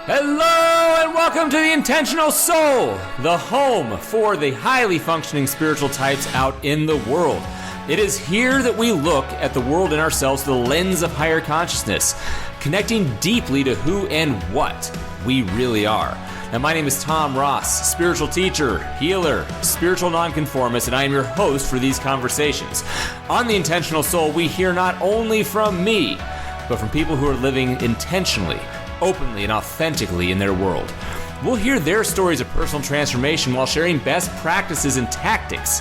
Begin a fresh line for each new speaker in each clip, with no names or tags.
Hello and welcome to the Intentional Soul, the home for the highly functioning spiritual types out in the world. It is here that we look at the world and ourselves through the lens of higher consciousness, connecting deeply to who and what we really are. Now, my name is Tom Ross, spiritual teacher, healer, spiritual nonconformist, and I am your host for these conversations. On the Intentional Soul, we hear not only from me, but from people who are living intentionally, openly, and authentically in their world. We'll hear their stories of personal transformation while sharing best practices and tactics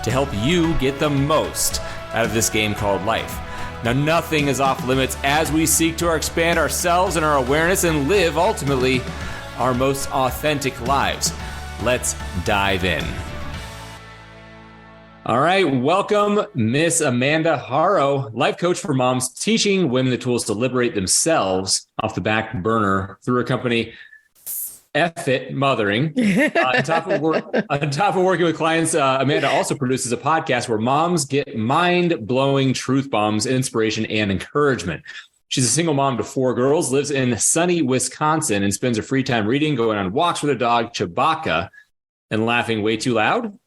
to help you get the most out of this game called life. Now, nothing is off limits as we seek to expand ourselves and our awareness and live, ultimately, our most authentic lives. Let's dive in. All right, welcome, Miss Amanda Haro, life coach for moms, teaching women the tools to liberate themselves off the back burner through her company, F-It Mothering. On top of working with clients, Amanda also produces a podcast where moms get mind-blowing truth bombs, inspiration, and encouragement. She's a single mom to 4 girls, lives in sunny Wisconsin, and spends her free time reading, going on walks with her dog, Chewbacca, and laughing way too loud.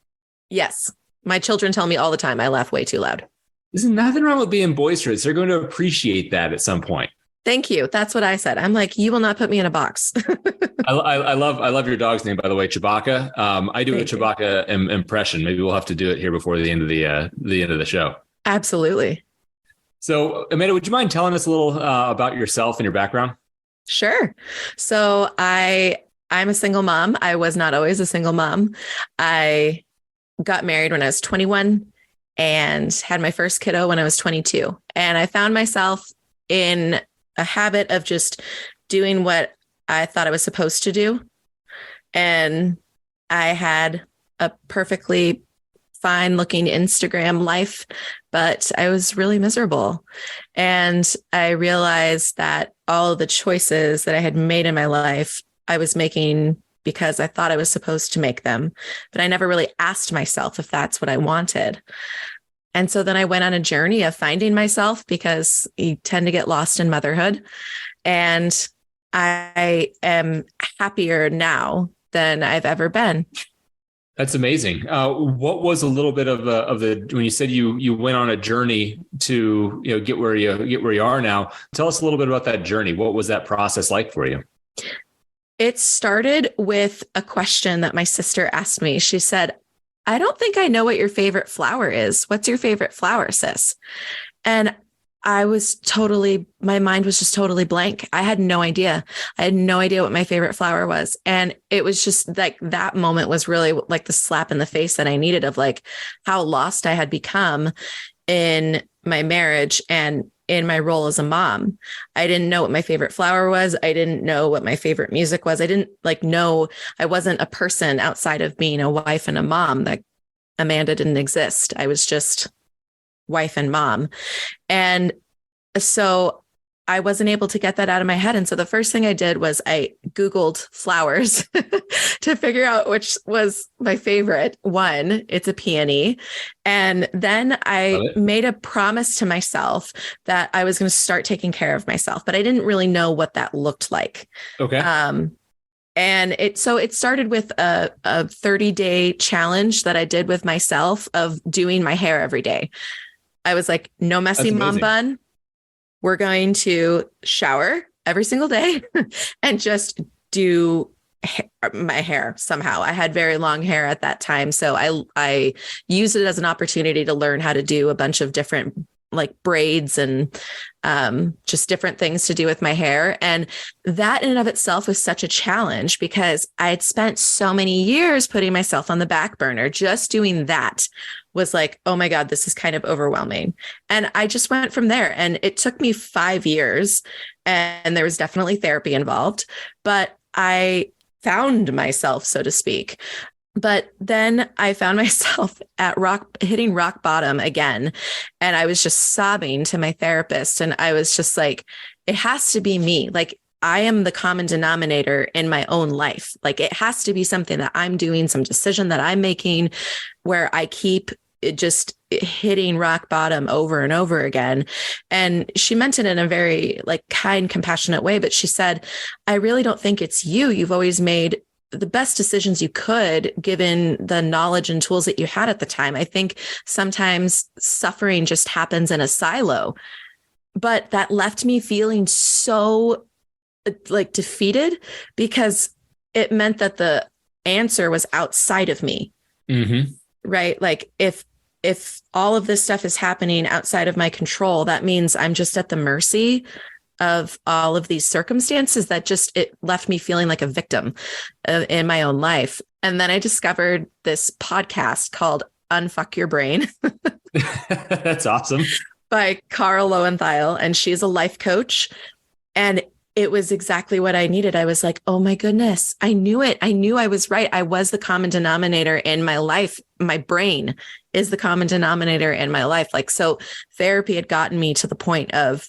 Yes. My children tell me all the time I laugh way too loud.
There's nothing wrong with being boisterous. They're going to appreciate that at some point.
Thank you. That's what I said. I'm like, you will not put me in a box.
I love your dog's name, by the way, Chewbacca. I do a Chewbacca impression. Maybe we'll have to do it here before the end of the show.
Absolutely.
So, Amanda, would you mind telling us a little about yourself and your background?
Sure. So I'm a single mom. I was not always a single mom. I got married when I was 21 and had my first kiddo when I was 22. And I found myself in a habit of just doing what I thought I was supposed to do. And I had a perfectly fine looking Instagram life, but I was really miserable. And I realized that all the choices that I had made in my life, I was making because I thought I was supposed to make them, but I never really asked myself if that's what I wanted. And so then I went on a journey of finding myself because you tend to get lost in motherhood. And I am happier now than I've ever been.
That's amazing. What was a little bit of the when you said you went on a journey to get where you are now? Tell us a little bit about that journey. What was that process like for you?
It started with a question that my sister asked me. She said, "I don't think I know what your favorite flower is. What's your favorite flower, sis?" And my mind was just totally blank. I had no idea. I had no idea what my favorite flower was. And it was just like that moment was really like the slap in the face that I needed of like how lost I had become in my marriage and in my role as a mom. I didn't know what my favorite flower was. I didn't know what my favorite music was. I didn't know I wasn't a person outside of being a wife and a mom. That Amanda didn't exist. I was just wife and mom. And so I wasn't able to get that out of my head. And so the first thing I did was I Googled flowers to figure out which was my favorite one. It's a peony. And then I made a promise to myself that I was going to start taking care of myself, but I didn't really know what that looked like.
Okay.
And it started with a 30-day challenge that I did with myself of doing my hair every day. I was like, no messy mom bun. We're going to shower every single day and just do my hair somehow. I had very long hair at that time. So I used it as an opportunity to learn how to do a bunch of different like braids and just different things to do with my hair. And that in and of itself was such a challenge because I had spent so many years putting myself on the back burner. Just doing that was like, oh my God, this is kind of overwhelming. And I just went from there. And it took me 5 years and there was definitely therapy involved, but I found myself, so to speak. But then I found myself hitting rock bottom again. And I was just sobbing to my therapist. And I was just like, it has to be me. Like, I am the common denominator in my own life. Like, it has to be something that I'm doing, some decision that I'm making where I keep it just hitting rock bottom over and over again. And she meant it in a very like kind, compassionate way. But she said, I really don't think it's you. You've always made the best decisions you could, given the knowledge and tools that you had at the time. I think sometimes suffering just happens in a silo, but that left me feeling so like defeated, because it meant that the answer was outside of me.
Mm-hmm.
Right. Like if all of this stuff is happening outside of my control, that means I'm just at the mercy of all of these circumstances. That just, it left me feeling like a victim in my own life. And then I discovered this podcast called Unfuck Your Brain.
That's awesome.
By Carl Lowenthal. And she's a life coach. And it was exactly what I needed. I was like, oh my goodness, I knew it. I knew I was right. I was the common denominator in my life. My brain is the common denominator in my life. Like, so therapy had gotten me to the point of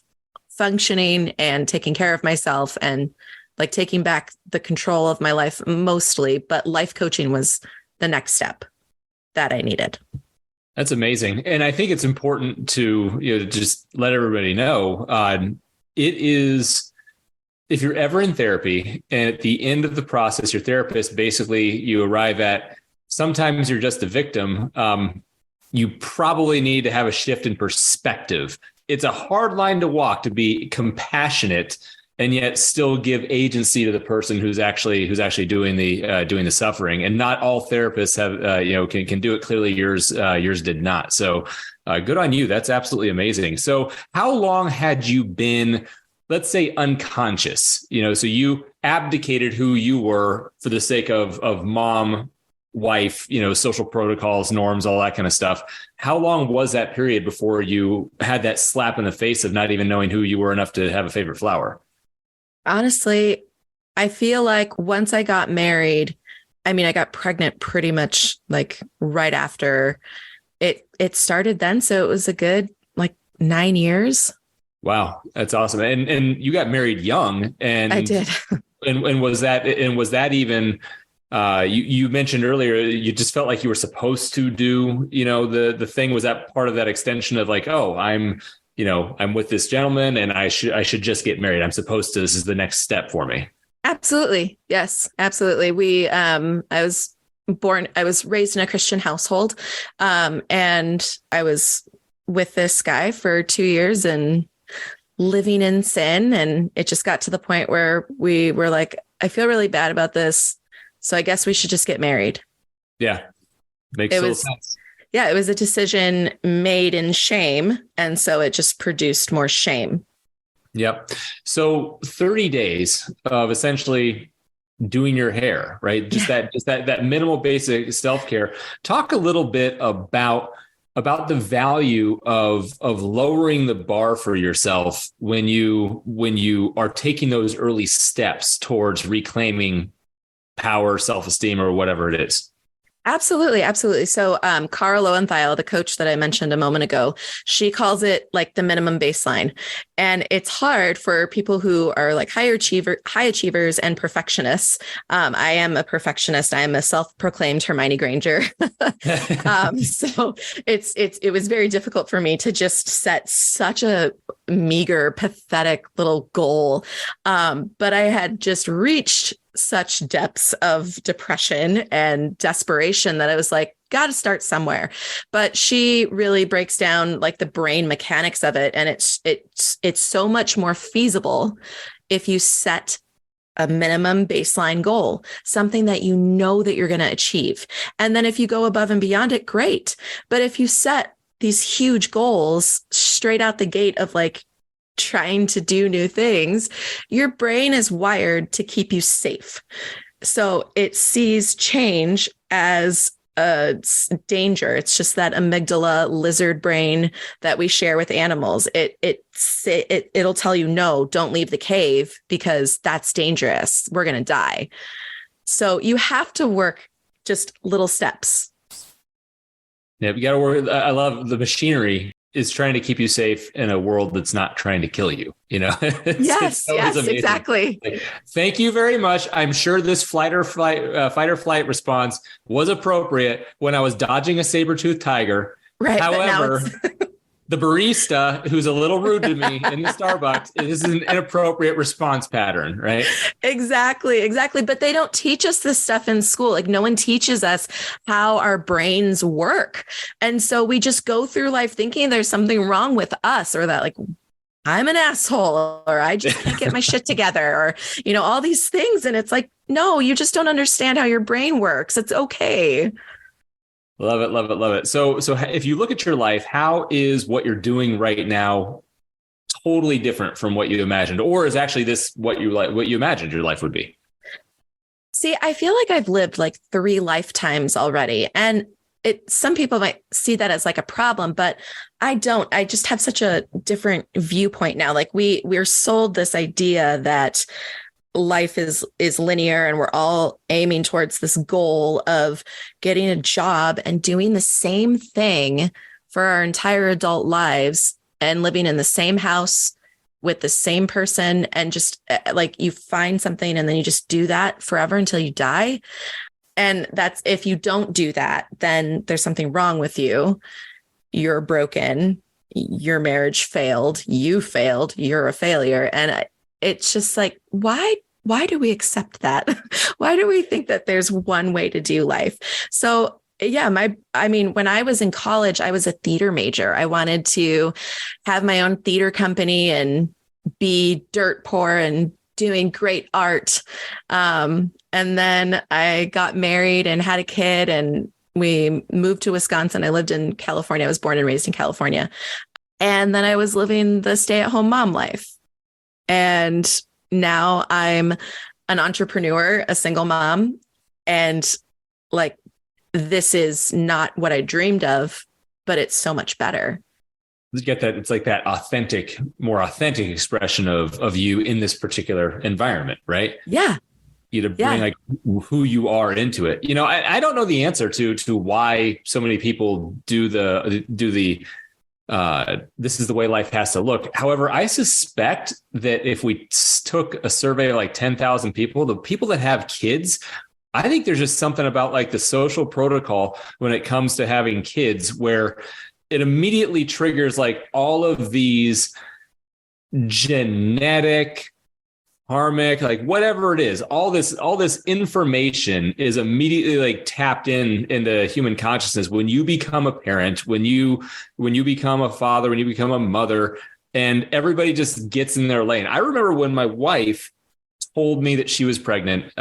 functioning and taking care of myself and like taking back the control of my life mostly. But life coaching was the next step that I needed.
That's amazing. And I think it's important to, just let everybody know, it is, if you're ever in therapy and at the end of the process, your therapist, basically you arrive at, sometimes you're just a victim. You probably need to have a shift in perspective. It's a hard line to walk, to be compassionate and yet still give agency to the person who's actually doing the suffering. And not all therapists have can do it. Clearly, yours did not. So good on you. That's absolutely amazing. So how long had you been, let's say, unconscious? So you abdicated who you were for the sake of mom, wife, social protocols, norms, all that kind of stuff. How long was that period before you had that slap in the face of not even knowing who you were enough to have a favorite flower?
Honestly, I feel like once I got married, I got pregnant pretty much like right after it started then. So it was a good like 9 years.
Wow. That's awesome. And you got married young, and
I did.
and was that even, you mentioned earlier, you just felt like you were supposed to do, the thing. Was that part of that extension of like, oh, I'm with this gentleman and I should just get married. I'm supposed to, this is the next step for me.
Absolutely. Yes, absolutely. I was raised in a Christian household. And I was with this guy for 2 years and living in sin. And it just got to the point where we were like, I feel really bad about this, so I guess we should just get married.
Yeah. Makes total sense.
Yeah, it was a decision made in shame. And so it just produced more shame.
Yep. So 30 days of essentially doing your hair, right? Just that minimal basic self-care. Talk a little bit about the value of lowering the bar for yourself when you are taking those early steps towards reclaiming power, self-esteem, or whatever it is.
Absolutely. Absolutely. So Carl Lowenthal, the coach that I mentioned a moment ago, she calls it like the minimum baseline. And it's hard for people who are like high achievers and perfectionists. I am a perfectionist. I am a self-proclaimed Hermione Granger. So it was very difficult for me to just set such a meager, pathetic little goal. But I had just reached such depths of depression and desperation that I was like, got to start somewhere. But she really breaks down like the brain mechanics of it. And it's so much more feasible if you set a minimum baseline goal, something that you know that you're going to achieve. And then if you go above and beyond it, great. But if you set these huge goals straight out the gate of like trying to do new things, your brain is wired to keep you safe. So it sees change as a danger. It's just that amygdala lizard brain that we share with animals. It'll tell you, no, don't leave the cave because that's dangerous. We're going to die. So you have to work just little steps.
Yeah, you got to work. I love the machinery is trying to keep you safe in a world that's not trying to kill you.
Yes, exactly.
Thank you very much. I'm sure this fight or flight response was appropriate when I was dodging a saber-toothed tiger
Right.
However, the barista who's a little rude to me in the Starbucks is an inappropriate response pattern, right?
Exactly. But they don't teach us this stuff in school. Like no one teaches us how our brains work. And so we just go through life thinking there's something wrong with us, or that like I'm an asshole, or I just can't get my shit together, or, all these things. And it's like, no, you just don't understand how your brain works. It's okay.
Love it, love it, love it. So if you look at your life, how is what you're doing right now totally different from what you imagined? Or is actually this what you imagined your life would be?
See, I feel like I've lived like 3 lifetimes already. And some people might see that as like a problem, but I don't. I just have such a different viewpoint now. Like we're sold this idea that life is linear and we're all aiming towards this goal of getting a job and doing the same thing for our entire adult lives and living in the same house with the same person, and just like you find something and then you just do that forever until you die. And that's, if you don't do that, then there's something wrong with you. You're broken. Your marriage failed. You failed. You're a failure. And it's just like, why do we accept that? Why do we think that there's one way to do life? So yeah, when I was in college, I was a theater major. I wanted to have my own theater company and be dirt poor and doing great art. And then I got married and had a kid, and we moved to Wisconsin. I lived in California. I was born and raised in California. And then I was living the stay-at-home mom life. And now I'm an entrepreneur, a single mom, and like, this is not what I dreamed of, but it's so much better.
You get that. It's like that more authentic expression of you in this particular environment, right?
Yeah.
You to bring like who you are into it. I don't know the answer to why so many people do the this is the way life has to look. However, I suspect that if we took a survey of like 10,000 people, the people that have kids, I think there's just something about like the social protocol when it comes to having kids where it immediately triggers like all of these genetic, karmic, like whatever it is, all this information is immediately like tapped into human consciousness when you become a parent, when you become a father, when you become a mother, and everybody just gets in their lane. I remember when my wife told me that she was pregnant,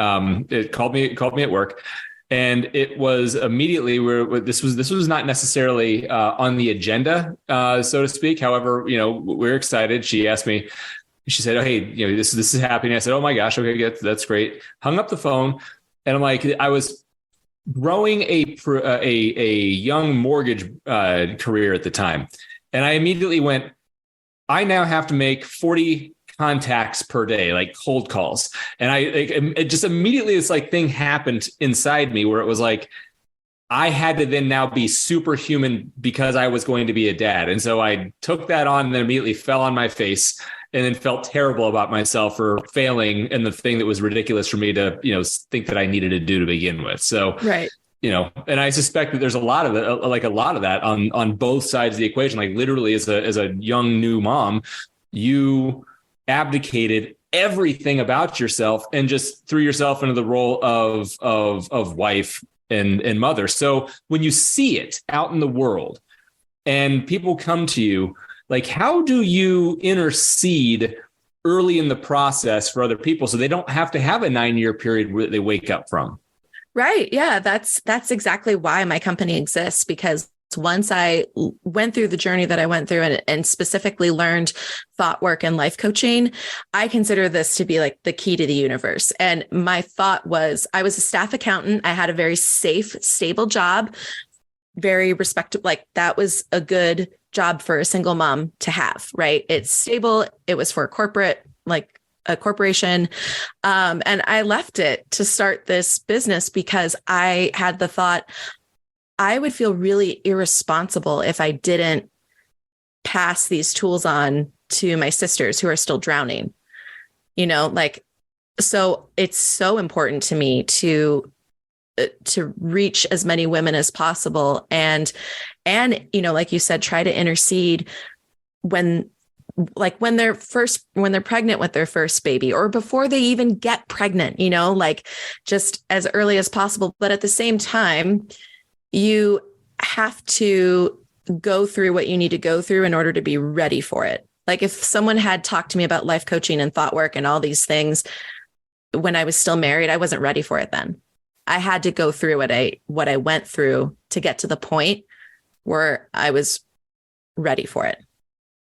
it called me at work, and it was immediately where this was not necessarily on the agenda, so to speak. However, we're excited. She asked me. She said, "Oh, hey, this is happening." I said, "Oh my gosh, okay, that's great." Hung up the phone, and I'm like, I was growing a young mortgage career at the time, and I immediately went, I now have to make 40 contacts per day, like cold calls, and it just immediately this like thing happened inside me where it was like I had to then now be superhuman because I was going to be a dad, and so I took that on and then immediately fell on my face. And then felt terrible about myself for failing in the thing that was ridiculous for me to, think that I needed to do to begin with. So,
right.
And I suspect that there's a lot of that on both sides of the equation. Like literally as a young new mom, you abdicated everything about yourself and just threw yourself into the role of wife and mother. So when you see it out in the world and people come to you, like, how do you intercede early in the process for other people so they don't have to have a 9-year period where they wake up from?
Right. Yeah, that's exactly why my company exists, because once I went through the journey that I went through and specifically learned thought work and life coaching, I consider this to be like the key to the universe. And my thought was, I was a staff accountant. I had a very safe, stable job, very respectable. Like that was a good job for a single mom to have, right? It's stable. It was for a corporation. And I left it to start this business because I had the thought I would feel really irresponsible if I didn't pass these tools on to my sisters who are still drowning, so it's so important to me to to reach as many women as possible. And, like you said, try to intercede when they're pregnant with their first baby, or before they even get pregnant, like just as early as possible. But at the same time, you have to go through what you need to go through in order to be ready for it. Like if someone had talked to me about life coaching and thought work and all these things when I was still married, I wasn't ready for it then. I had to go through what I went through to get to the point where I was ready for it.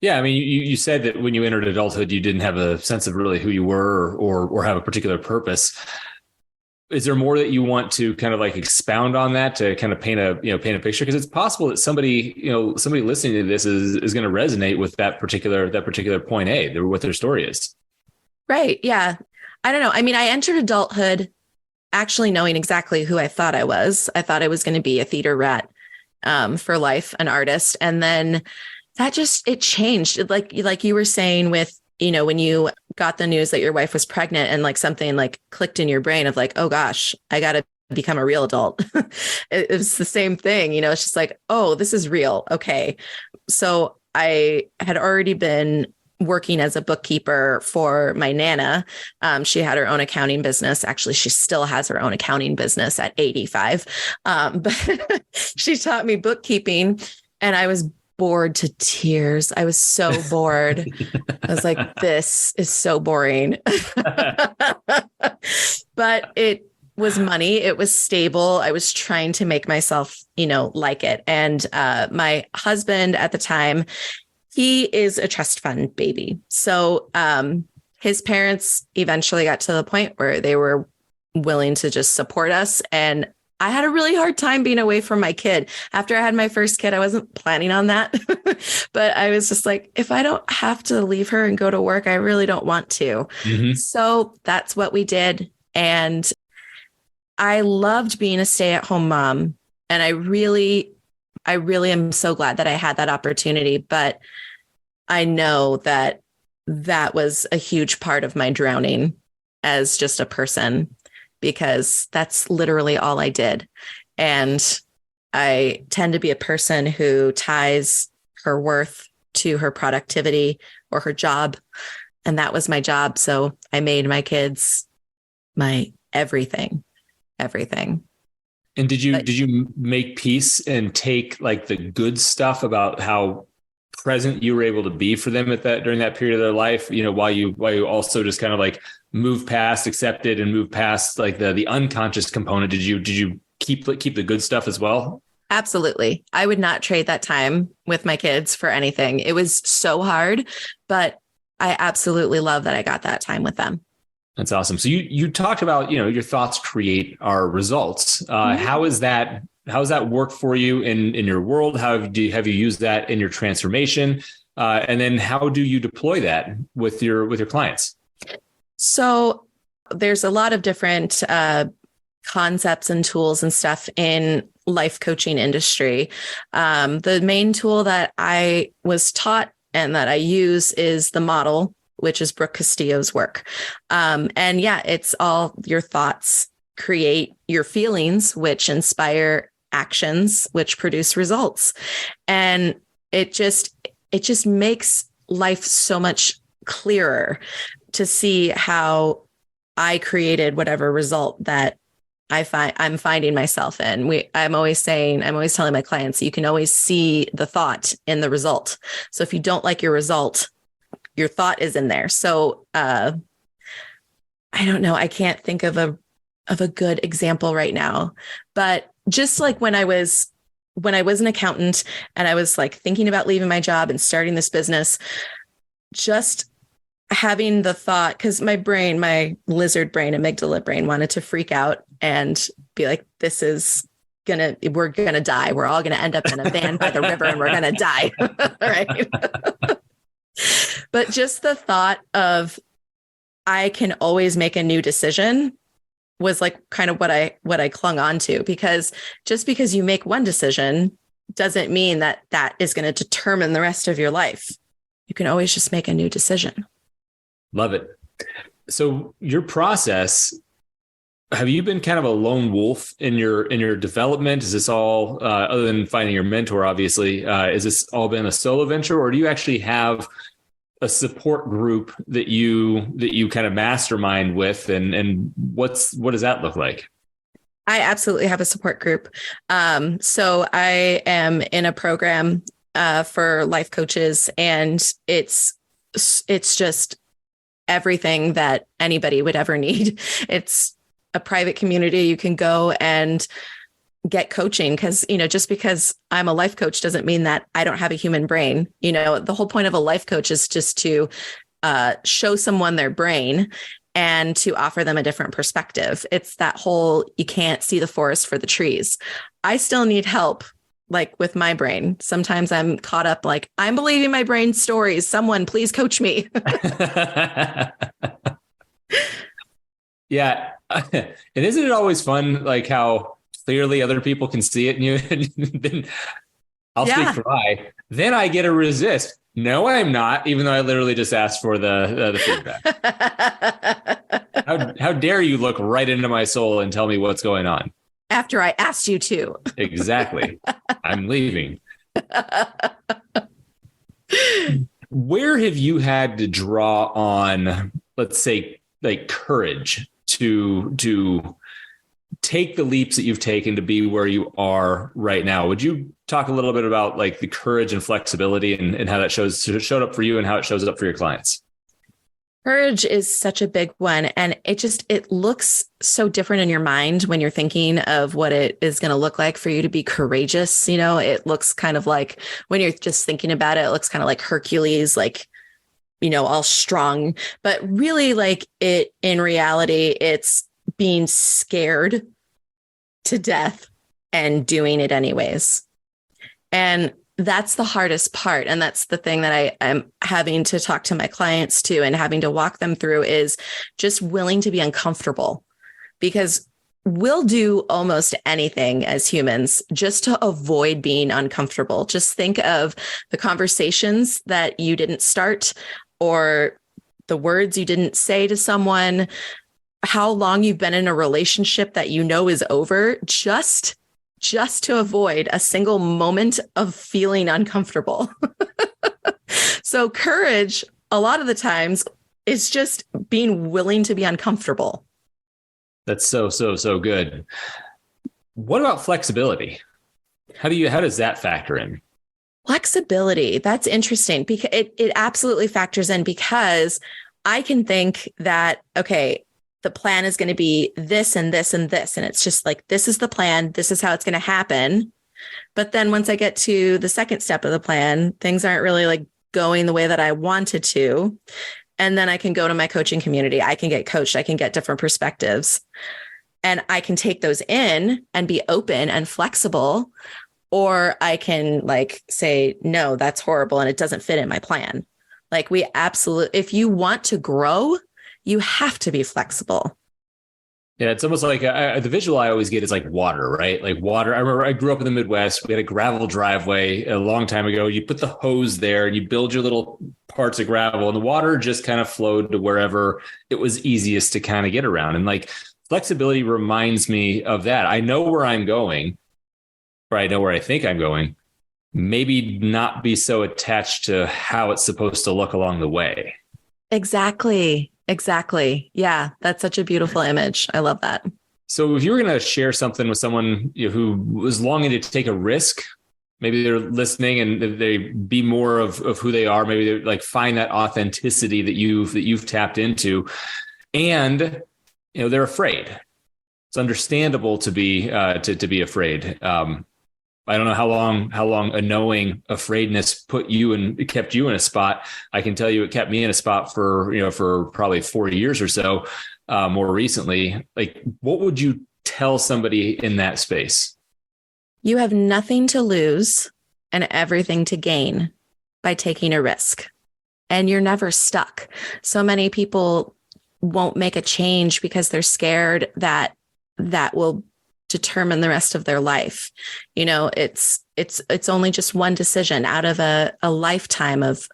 Yeah. I mean, you said that when you entered adulthood, you didn't have a sense of really who you were or have a particular purpose. Is there more that you want to kind of like expound on that to kind of paint a picture? Because it's possible that somebody listening to this is going to resonate with that particular point A, what their story is. Right.
Yeah. I don't know. I mean, I entered adulthood actually knowing exactly who I thought I was. I thought I was going to be a theater rat for life, an artist. And then it changed. Like you were saying with, when you got the news that your wife was pregnant and like something like clicked in your brain of like, oh gosh, I got to become a real adult. It's the same thing, it's just like, oh, this is real. Okay. So I had already been working as a bookkeeper for my Nana. She had her own accounting business. Actually, she still has her own accounting business at 85. But she taught me bookkeeping and I was bored to tears. I was so bored. I was like, this is so boring. But it was money. It was stable. I was trying to make myself, like it. And my husband at the time, he is a trust fund baby. So his parents eventually got to the point where they were willing to just support us. And I had a really hard time being away from my kid. After I had my first kid, I wasn't planning on that. But I was just like, if I don't have to leave her and go to work, I really don't want to. Mm-hmm. So that's what we did. And I loved being a stay-at-home mom. And I really am so glad that I had that opportunity. But I know that was a huge part of my drowning as just a person, because that's literally all I did. And I tend to be a person who ties her worth to her productivity or her job. And that was my job. So I made my kids my everything.
And did you make peace and take like the good stuff about how present you were able to be for them during that period of their life, while you also just kind of like accepted and move past like the unconscious component? Did you keep the good stuff as well?
Absolutely. I would not trade that time with my kids for anything. It was so hard, but I absolutely love that I got that time with them.
That's awesome. So you talked about, your thoughts create our results. Mm-hmm. How is that work for you in your world? How have you used that in your transformation? And then how do you deploy that with your clients?
So there's a lot of different concepts and tools and stuff in life coaching industry. The main tool that I was taught and that I use is the model, which is Brooke Castillo's work. And yeah, it's all your thoughts create your feelings, which inspire actions, which produce results. And it just makes life so much clearer to see how I created whatever result that I'm finding myself in. I'm always telling my clients, you can always see the thought in the result. So if you don't like your result, your thought is in there. So I don't know. I can't think of a good example right now, but just like when I was an accountant and I was like thinking about leaving my job and starting this business, just having the thought, because my lizard brain, amygdala brain wanted to freak out and be like, we're going to die. We're all going to end up in a van by the river and we're going to die. Right. But just the thought of I can always make a new decision was like kind of what I clung on to, because just because you make one decision doesn't mean that is going to determine the rest of your life. You can always just make a new decision.
Love it. So your process have you been kind of a lone wolf in your development? Is this all other than finding your mentor, obviously, is this all been a solo venture, or do you actually have a support group that you kind of mastermind with, and what does that look like?
I absolutely have a support group. So I am in a program for life coaches, and it's just everything that anybody would ever need. It's a private community. You can go and get coaching because, just because I'm a life coach doesn't mean that I don't have a human brain. The whole point of a life coach is just to show someone their brain and to offer them a different perspective. It's that whole, you can't see the forest for the trees. I still need help, like with my brain. Sometimes I'm caught up, like, I'm believing my brain's stories. Someone please coach me.
Yeah. And isn't it always fun, like how clearly other people can see it in you? And then I'll speak for I. Then I get to resist. No, I'm not, even though I literally just asked for the feedback. How dare you look right into my soul and tell me what's going on?
After I asked you to.
Exactly. I'm leaving. Where have you had to draw on, let's say, like courage to take the leaps that you've taken to be where you are right now? Would you talk a little bit about like the courage and flexibility and how that showed up for you and how it shows up for your clients?
Courage is such a big one. And it looks so different in your mind when you're thinking of what it is going to look like for you to be courageous. It looks kind of like, when you're just thinking about it, it looks kind of like Hercules, like, all strong, but really in reality, it's being scared to death and doing it anyways. And that's the hardest part. And that's the thing that I am having to talk to my clients to and having to walk them through, is just willing to be uncomfortable, because we'll do almost anything as humans just to avoid being uncomfortable. Just think of the conversations that you didn't start, or the words you didn't say to someone, how long you've been in a relationship that is over, just to avoid a single moment of feeling uncomfortable. So courage, a lot of the times, is just being willing to be uncomfortable.
That's so good. What about flexibility? How does that factor in?
Flexibility, that's interesting, because it absolutely factors in, because I can think that, okay, the plan is going to be this and this and this. And it's just like, this is the plan. This is how it's going to happen. But then once I get to the second step of the plan, things aren't really like going the way that I wanted to. And then I can go to my coaching community. I can get coached. I can get different perspectives, and I can take those in and be open and flexible. Or I can say, no, that's horrible and it doesn't fit in my plan. If you want to grow, you have to be flexible.
Yeah, it's almost like the visual I always get is like water, right? Like water. I remember I grew up in the Midwest. We had a gravel driveway a long time ago. You put the hose there and you build your little parts of gravel, and the water just kind of flowed to wherever it was easiest to kind of get around. And flexibility reminds me of that. I know where I'm going, or I know where I think I'm going. Maybe not be so attached to how it's supposed to look along the way.
Exactly. Yeah, that's such a beautiful image. I love that.
So if you were going to share something with someone who was longing to take a risk, maybe they're listening and they be more of who they are, maybe they find that authenticity that you've tapped into, and they're afraid. It's understandable to be afraid. I don't know how long a knowing afraidness kept you in a spot. I can tell you it kept me in a spot for probably 4 years or so, more recently. What would you tell somebody in that space?
You have nothing to lose and everything to gain by taking a risk, and you're never stuck. So many people won't make a change because they're scared that will determine the rest of their life. It's only just one decision out of a lifetime of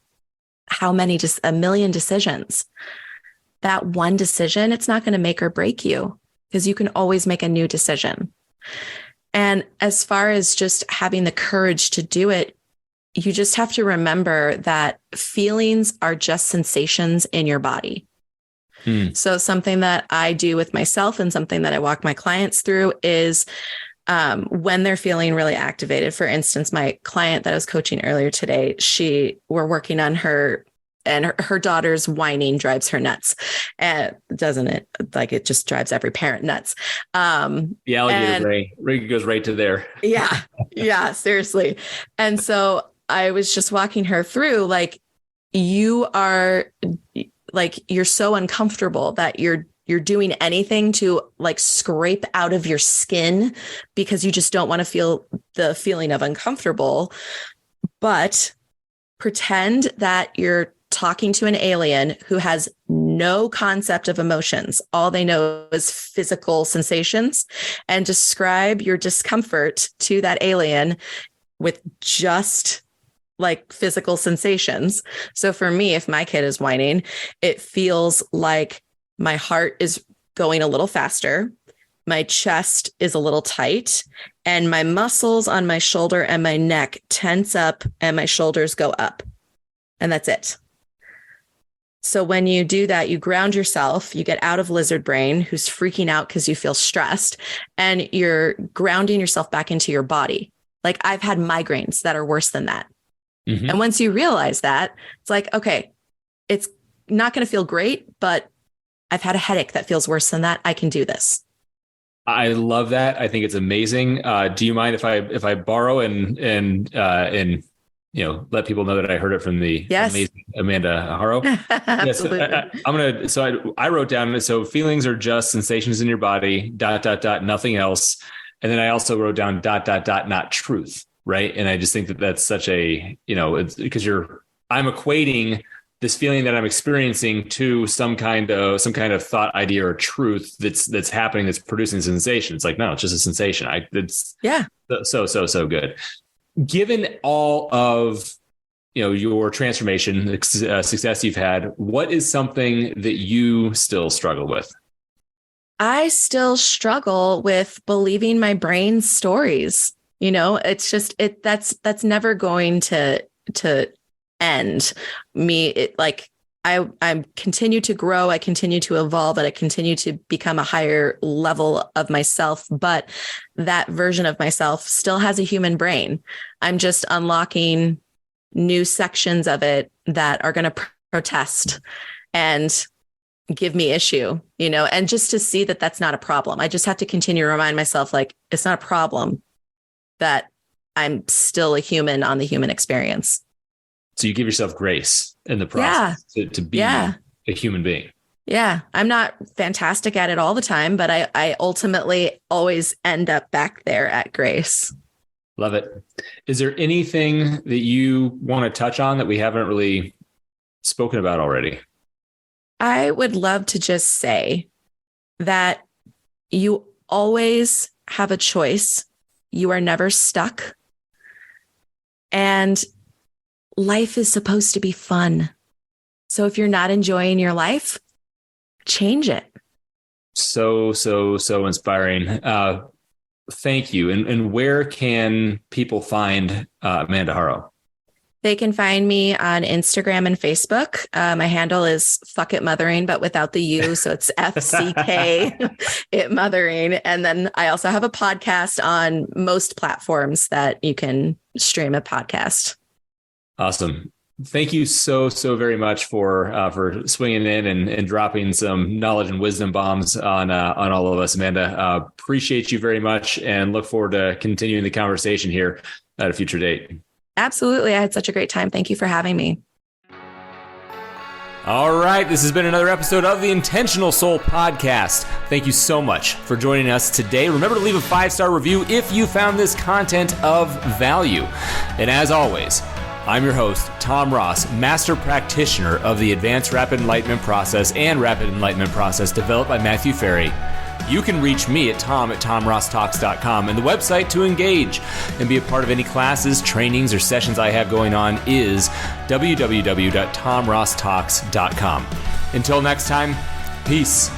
how many, just a million decisions. That one decision, it's not going to make or break you. because you can always make a new decision. And as far as just having the courage to do it, you just have to remember that feelings are just sensations in your body. So something that I do with myself and something that I walk my clients through is when they're feeling really activated. For instance, my client that I was coaching earlier today, we're working on her, and her daughter's whining drives her nuts. And doesn't it? Like, it just drives every parent nuts.
The alligator brain goes right to there.
Yeah, seriously. And so I was just walking her through, like, you're so uncomfortable that you're doing anything to like scrape out of your skin because you just don't want to feel the feeling of uncomfortable. But pretend that you're talking to an alien who has no concept of emotions. All they know is physical sensations, and describe your discomfort to that alien with just like physical sensations. So for me, if my kid is whining, it feels like my heart is going a little faster, my chest is a little tight, and my muscles on my shoulder and my neck tense up and my shoulders go up. And that's it. So when you do that, you ground yourself, you get out of lizard brain, who's freaking out because you feel stressed, and you're grounding yourself back into your body. Like, I've had migraines that are worse than that. Mm-hmm. And once you realize that, it's like, okay, it's not going to feel great, but I've had a headache that feels worse than that. I can do this.
I love that. I think it's amazing. Do you mind if I borrow and let people know that I heard it from the amazing Amanda Haro?
Absolutely.
Yes, I wrote down, so feelings are just sensations in your body, ... nothing else. And then I also wrote down ... not truth. Right. And I just think that that's such a, it's because I'm equating this feeling that I'm experiencing to some kind of thought, idea, or truth that's happening, that's producing sensation. It's like, no, it's just a sensation. It's so good. Given all of, your transformation, success you've had, what is something that you still struggle with?
I still struggle with believing my brain's stories. It's just that's never going to end me. I continue to grow, I continue to evolve, and I continue to become a higher level of myself. But that version of myself still has a human brain. I'm just unlocking new sections of it that are going to protest and give me issue, and just to see that that's not a problem. I just have to continue to remind myself, like, it's not a problem, that I'm still a human on the human experience.
So you give yourself grace in the process to be a human being.
Yeah. I'm not fantastic at it all the time, but I ultimately always end up back there at grace.
Love it. Is there anything that you want to touch on that we haven't really spoken about already?
I would love to just say that you always have a choice. You are never stuck. And life is supposed to be fun. So if you're not enjoying your life, change it.
So inspiring. Thank you. And where can people find Amanda Haro?
They can find me on Instagram and Facebook. My handle is Fuck It Mothering, but without the U. So it's FCK It Mothering. And then I also have a podcast on most platforms that you can stream a podcast.
Awesome. Thank you so very much for swinging in and dropping some knowledge and wisdom bombs on all of us, Amanda. Appreciate you very much and look forward to continuing the conversation here at a future date.
Absolutely. I had such a great time. Thank you for having me.
All right. This has been another episode of the Intentional Soul Podcast. Thank you so much for joining us today. Remember to leave a 5-star review if you found this content of value. And as always, I'm your host, Tom Ross, Master Practitioner of the Advanced Rapid Enlightenment Process and Rapid Enlightenment Process developed by Matthew Ferry. You can reach me at tom@tomrosstalks.com, and the website to engage and be a part of any classes, trainings, or sessions I have going on is www.tomrosstalks.com. Until next time, peace.